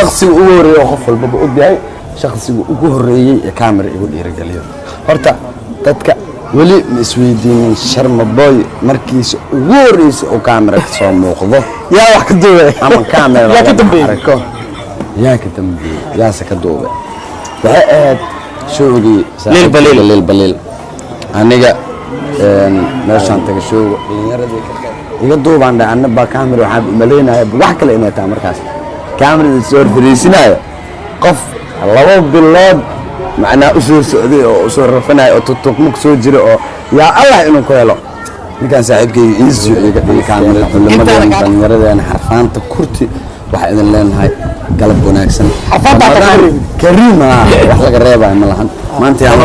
shakhsi ugu horeeyay qof walba u diyaay shakhsiga ugu horeeyay ee camera igu dhiirigeliyo horta dadka wali ma isweydiinin Sharma Boy markiisa ugu horeysay oo camera ka soo muuqdo yaa wax ka duubay ama camera yaa ka dambeeyay yaa ka dambeeyay yaa se ka duubay waxay aad showgii lil balil aniga meeshaan taga showga dhalinyaradii ka qayb iga duubaan dhaana ba camera waxa maleynaya wax kale inay tahay markaas camera soo fariisinaya qof labo bilood macnaa u soo socday oo soo rafanay oo tutuqmuk soo jira oo yaa Allah inuu ku helo ninkan saaxiibkay isu iga dhigay camera dhalinyaradeen xarfaanta kurti waxa idin leenahay galab wanaagsan kariima wax laga reebay ma lahan maanta yaa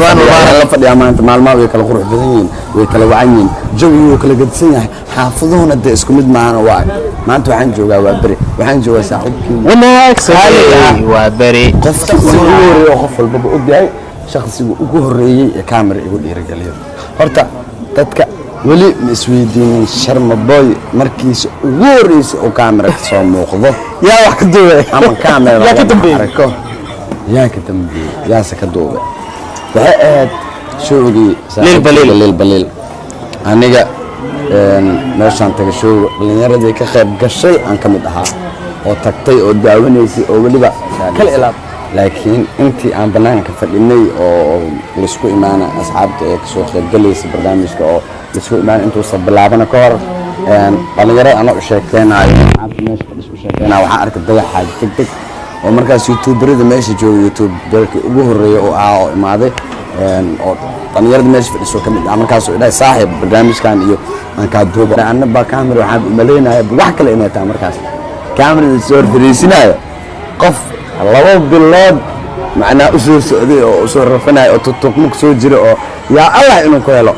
la fadhiya maanta maalmaha way kala qurux badan yihiin way kala wacan yihiin jawigu kala gadsan yahay xaafaduhuna de isku mid maahan waa maanta waxaan joogaa waa bari waxaan joogaa saaxiibkii wanaagsan waa bari qofkii ugu horeeyay qof walba u diyaay shakhsiga ugu horeeyay ee camera igu dhiirigeliyo horta dadka wali ma isweydiinin Sharma Boy markiisa ugu horeysay oo camera ka soo muuqdo yaa wax ka duubay ama camera yaa ka dambeeyay yaa ka dambeeyay yaa se ka duubay waxay aad showgii lil balil aniga meeshaan taga showga dhalinyaradii ka qayb gashay aan ka mid ahaa oo tagtay oo daawanaysay oo waliba kala ilaab laakiin intii aan banaanka fadhinay oo isku imaana asxaabta ee ka soo qayb galaysay barnaamijka oo isku imaan intuu soo bilaabana ka hor dhalinyarada aan u sheekeenayo asxaabta meesha fadhiso sheekeenayo waxaan arkay dayax degdeg oo markaas youtuberada meesha jooga youtube dalka ugu horeeyay oo oo imaaday oo dhalinyarada meesha fadhiso kamid ah markaas oo ilaahay saaxiib barnaamijkan iyo aan ka duuba anna ba camera waxa maleynaya wax kale inay tahay markaas camera soo fariisinaya qof labo bilood macnaa u soo socday oo soo rafanay oo tutuqmuk soo jira oo yaa Allah inuu ku helo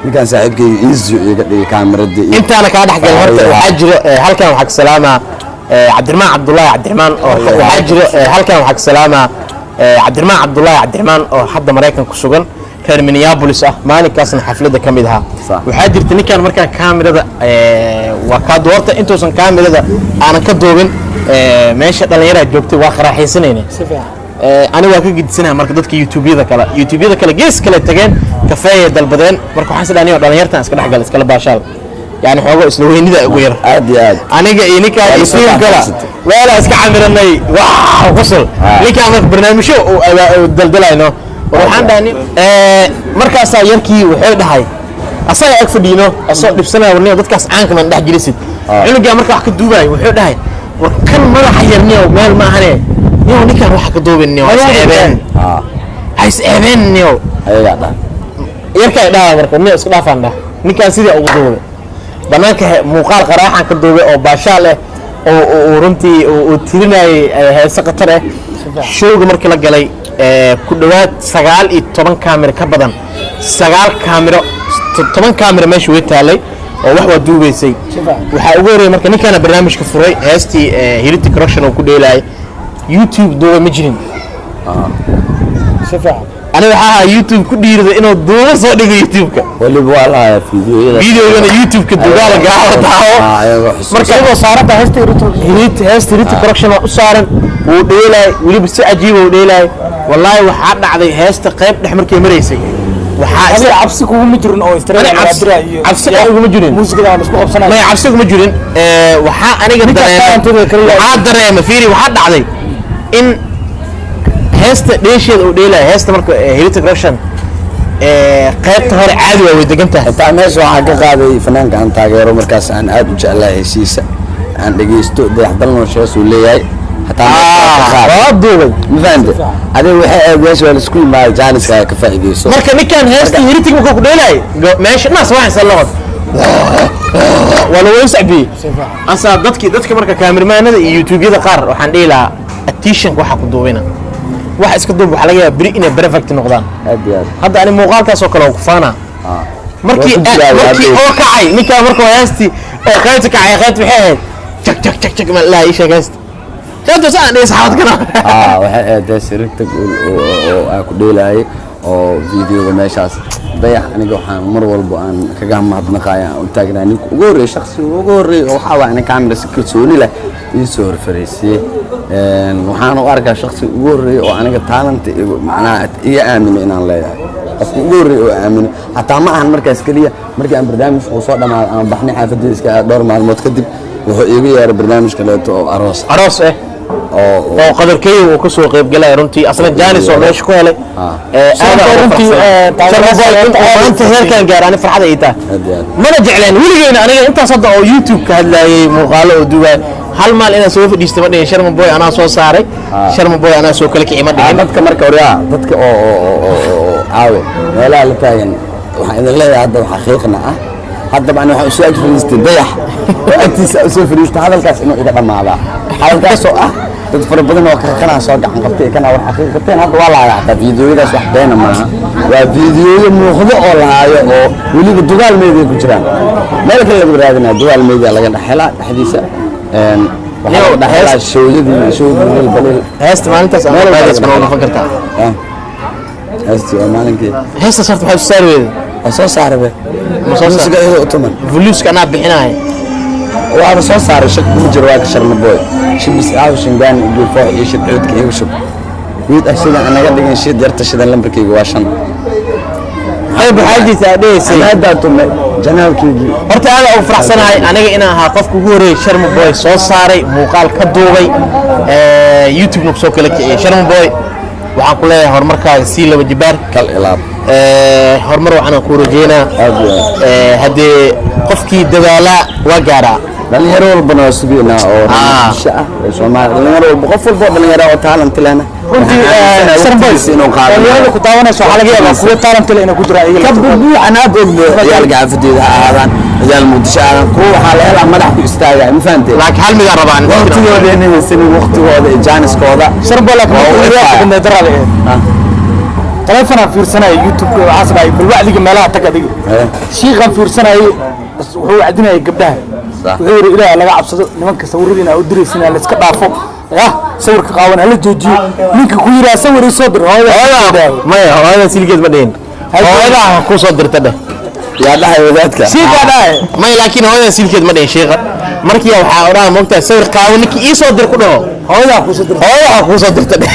ninkan saaxiibkay isu iga dhigay cameradii intaana ka dhaxgal horta waxa jiro halkan waxa ka salaama Cabdirmaan Cabdullaahi Cabdirmaan oo waxa jiro halkan waxa ka salaama Cabdirmaan Cabdullaahi Cabdirmaan oo hadda Mareykan ku sugan reer Minneapolis ah maalinkaasna xafladda kamid aha waxa jirta ninkan markaa kamerada waa ka doorta intuusan kamerada aan ka doobin meesha dhalinyarada joogtay waa qaraxaysanayna ani waa ka gidisanahay marka dadka youtube-yada kale gees kale tageen kafeey dalbadeen marka waxaan sidaan dhalinyartan iska dhaxgal iska la baashaal yani xoogo isla weynida ugu yar aad iyo aad aniga iyo ninka isku kala wala iska camiranay waaw qosol ninka marka barnaamijyo oo daldalayno waxaan dhaani markaas yarkii wuxuu dhahay asaga ag fadhiino asoo dhibsanaya warniyo dadkaas caanka man dhax jilisid cunuga marka wax ka duubay wuxuu dhahay war kan madaxa yarniyo meel ma ahane niyo ninkan wax ka duubinniyo hays eebeenniyo ayaga dhan yarkay dhahay marka niyo isku dhaafan dhah ninkan sidii ugu duubay banaanka muuqaal qaraaxan ka duubay oo baashaal ah oo runtii oo tirinay heesa qatar ah showga markii la galay ku dhawaad 19 kaamira ka badan 9 kaamiro 10 kaamiro meesha way taalay oo wax waa duubaysay waxa ugu horeeyay marka ninkan barnaamijka furay heestii Hility Correction oo ku dheelay YouTube duuba ma jirin أنا waxaa YouTube ku dhiirday inuu duubo soo dhigo YouTube-ka waliba waa la fiidiyoyada YouTube-ka duubaala gaaco daawo marka uu saarada heesta Hility Correction u saaran uu dheelay waliba si ajiib uu dheelay wallahi waxa dhacday heesta qayb dhex markay mareysay waxa cabsi kugu jirin oo cabsi kugu jirin muusikada aan isku qabsanay ma cabsi kugu jirin waxa aniga dareema fiiri waxa dhacday in heesta dheesheeda uu dheelay heesta marka Hility Correction qaybta hore caadi way degantahay taa meesha waxa ka qaaday fanaanka aan taageero markaas aan aad u jeclahay hesiisa aan dhageysto dayaxdalno shees uu leeyahay hataa duubay mafahante adiga waxay aad meesha wala isku imaay jaaniska ka faa'iideyso marka ninkan heesta Hility marka ku dheelay meesha naas waxay salad wala way sabi asa dadka marka kaamiramanada iyo YouTube-yada qaar waxaan dheelaa attention waxa ku duubina wax iska duub waxa laga yaabaa bari inay perfect noqdaan hadda ani muuqaalkaas oo kale oo ku faana markii oo kacay ninka markuu heesti oo qaybta kacay qaybta waxay ahayd jak ma la ii sheegayst sababta saan ay saxaad kana waxa aad sirta oo ku dheelay oo video meeshaas dayax aniga waxaan mar walba aan kaga mahadnaqaaya aan u taagnaa ninka ugu horreeya shakhsiga ugu horreeya oo waxaa waa kaamira si kalsooni leh ii soo horfariisiyey waxaan u arkaa shakhsiga ugu horreeya oo aniga taalanta macnaha iga aamino inaan leeyahay qofka ugu horreeya oo aamino hataa ma ahan markaas keliya markii aan barnaamij uu soo dhamaaday aan baxnay xaafaddeeda iska dhowr maalmood kadib wuxuu iigu yeeray barnaamij kaleeto oo aroos oo qadarkeeyo uu ka soo qayb galay runtii asna jaanis oo meesha ku helay runtii maanta heerkan gaaraan farxad ay tahay mana jecleen weligeena aniga intaas hadda oo YouTube ka hadlayay muuqaalo oo duubay hal maal inaan soo fadhiistay ma dhihin Sharma Boy anaa soo saaray Sharma Boy anaa soo kala kicima dhihin dadka marka hore dadka oo caawe meelaha la taagan waxaan idin leeyahay hadda waxa xaqiiqna ah hadda baan waxa soo fadhiistay dayax waqtiisa soo fadhiistay hadalkaas inuu iga dhamaada halkaas oo ah dad fara badan oo kana soo gacan qabtay kana wax xaqiiqateen hadda waa la yaacay fiidiyoyadaas wax beena maaha waa fiidiyoyo muuqdo oo la haayo oo weliba dugaal meedia ku jiraan meel kale laga raadinaa dugaal meedia laga dhaxela dhaxdiisa waxaa dhaxela showdii balil heesta maalintaas aan baadis ma noqon kartaa heesta maalinkii heesta sarta waxa soo saarweed soo saarbe ma soo saarbe otoman voluska ana bixinaay waa soo saaray shaq ku jiro waa Sharma Boy shibis aaw shingaan iyo foox iyo shidcoodka iyo shub wiid ashida anaga dhigin shid yarta shidan lambarkayga waa 5 qayb xaajis adeysay hada tumay janaalkaygi horta aad u faraxsanahay aniga inaan ahaa qofka ugu horeeyay Sharma Boy soo saaray muuqaal ka duubay YouTube noo soo kala kiciyay Sharma Boy waxaan ku leeyahay horumarkaaga si laba jibaar kal ilaab horumar waxaan ku rajeynaa hadee qofkii dadaala waa gaaraa dhalinyaro walbana waa sugeynaa oo shaqo Soomaaliya dhalinyaro walba qof walba dhalinyaro oo talent leh runtii Sharma Boy inuu qaado dhalinyarada ku daawanayso waxa laga yaabaa kuwa talent leh inuu ku jira iyaga kabbu anaad ogdo yaal gaafadeeda aadaan yaal muudisho aadaan kuwa waxa la helaa madax ku istaagay ma fahanteen laakiin hal mid aan rabaan waqtigooda inay sanad waqtigooda jaaniskooda Sharma Boy laakiin darada تلفنا في رسالة يوتيوب وعصر أي بالوعد جمالها تكذب شيء غن في رسالة هو عندنا يقبلها غير إله لا عبص نمك صورنا أو درسنا لسكبها فوق صور كقاونا هل تجي منك كويرة صور صدر هذا ما هذا سيلجز بدين هذا كو صدر تده يا الله يودك شيء هذا ما لكن هذا سيلجز بدين شيء مركي أو حاورا مقطع صور كقاونك إيه صدر كله هذا كو صدر تده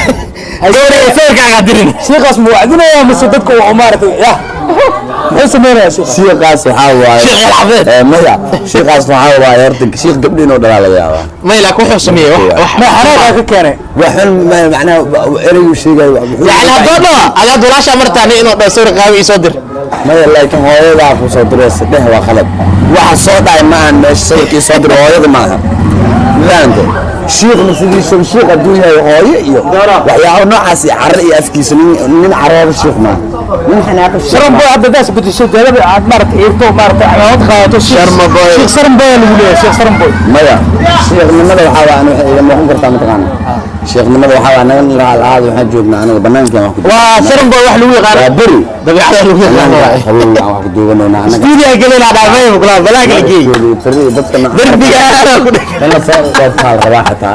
هذول يصير قاعدين شيخ اسمه وعدنا يا مسددك وعمارة يا اسمه يا شيخ شيخ حاوى شيخ العبيد مايا شيخ حاوى يرتك شيخ قبلين ودلال يا ما لا وحو سميه ما حرام كان وحن معناه اريو شيء يعني هذا دولاش امرتاني انه صور قاوي يصدر ما لكن هويدا ku soo direys dhex waa qalad waxa soo dhacay ma aan meesha sawirkii soo diray hooyada maaha midaanka sheekhu sidii sheekh adduunyo hooyo iyo waxyaabo noocaas carr iyo afkiisa nin carab sheekh ma min xanaaqo Sharma Boy hadda daas bidi soo galay aad marta eerto marta aad qaato Sharma Boy sheekh Sharma Boy lagu leeyahay sheekh Sharma Boy maya sheekh nimada waxa aan iga muuqan kartaa mataqaan sheekh nimada waxa aan lahaad waxa joognaa anaga banaanka wax ku waa Sharma Boy wax lagu yaqaan bari dabiicada lagu yaqaan wax ku duubanayna anaga studio galay dhaafay kula balaaga lagay dadkana darbiga dana soo qaad rabaxata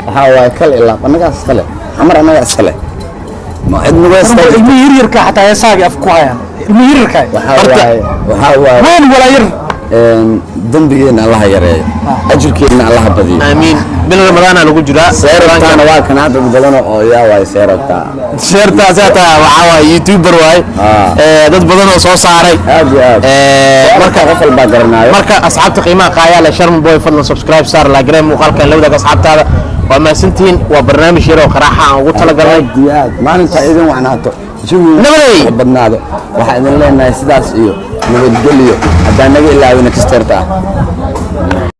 waxa waa kal ilaa anaga iskale amar anaga iskale ما عندنا واسطة المير يركع حتى يساق أفكوها المير يركع وحاول وين ولا ير ذنبنا الله يرى أجركنا الله بدي آمين بين رمضان لو جرا سيرتنا أنا واقع نادر بدلنا أو يا واي سيرتا ذاتا وعوا يوتيوبر واي dad badan oo soo saaray marka qofal baa garanaayo marka asxaabta qiimaha qaayala Sharma Boy fadlan subscribe saar la gareem muuqaalkan la wadaag asxaabtaada waa ma santiin waa barnaamij yar oo qaraaxa aan ugu talagalay maalinta idin waxnaato nabadey badnaado waxa idin leenahay sidaas iyo nabadgelyo haddaan naga ilaawina kastarta